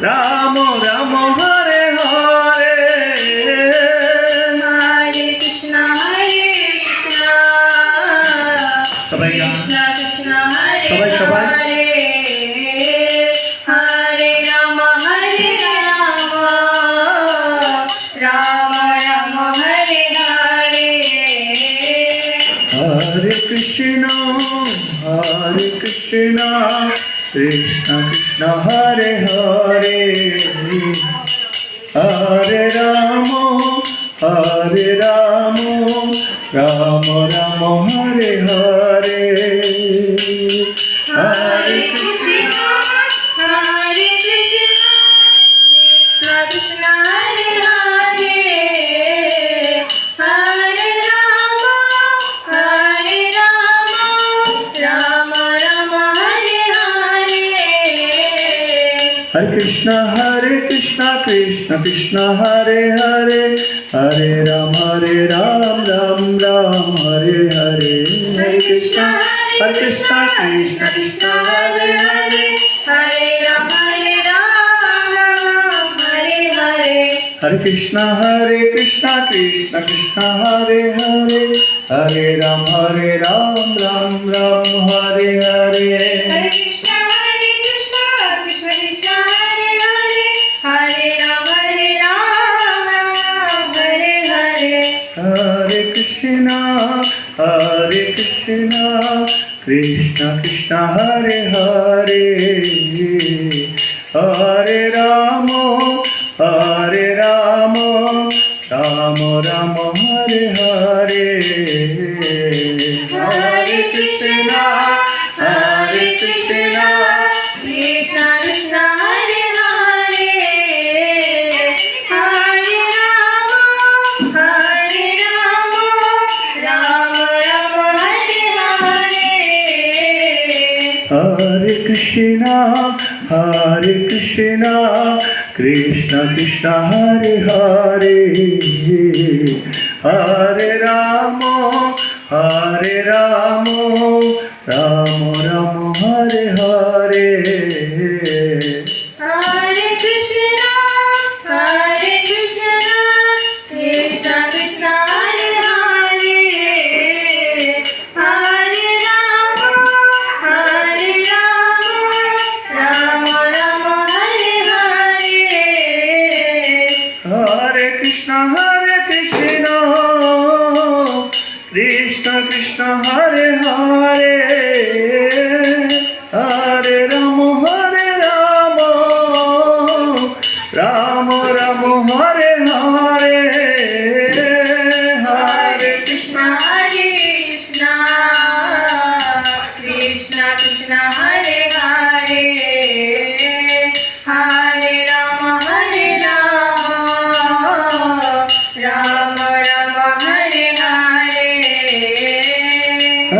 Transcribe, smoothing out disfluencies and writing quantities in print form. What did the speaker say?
রাম রাম হরে হরে হরে কৃষ্ণ সবাই গান। কৃষ্ণ কৃষ্ণ হরে সবাই সবাই হরে হরে রাম রাম রাম হরে হরে হরে কৃষ্ণ কৃষ্ণ কৃষ্ণ হরে হরে হরে রাম রাম রাম হরে হরে হরে কৃষ্ণ কৃষ্ণ কৃষ্ণ হরে হরে হরে রাম রাম রাম হরে হরে हरे कृष्ण कृष्ण कृष्ण हरे हरे हरे राम राम राम हरे हरे हरे कृष्ण कृष्ण कृष्ण हरे हरे हरे राम राम हरे हरे हरे कृष्ण कृष्ण कृष्ण हरे हरे हरे राम राम हरे हरे हरे कृष्ण कृष्ण कृष्ण हरे हरे हरे राम हरे हरे हरे कृष्ण कृष्ण कृष्ण हरे हरे हरे राम राम राम हरे हरे हरे कृष्ण कृष्ण कृष्ण हरे हरे हरे राम राम राम हरे हरे हरे कृष्ण कृष्ण कृष्ण हरे हरे हरे राम राम राम हरे हरे हरे कृष्ण कृष्ण कृष्ण हरे हरे हरे राम राम राम हरे हरे हरे कृष्ण कृष्ण कृष्ण हरे हरे हरे राम राम हरे हरे हरे कृष्ण कृष्ण कृष्ण हरे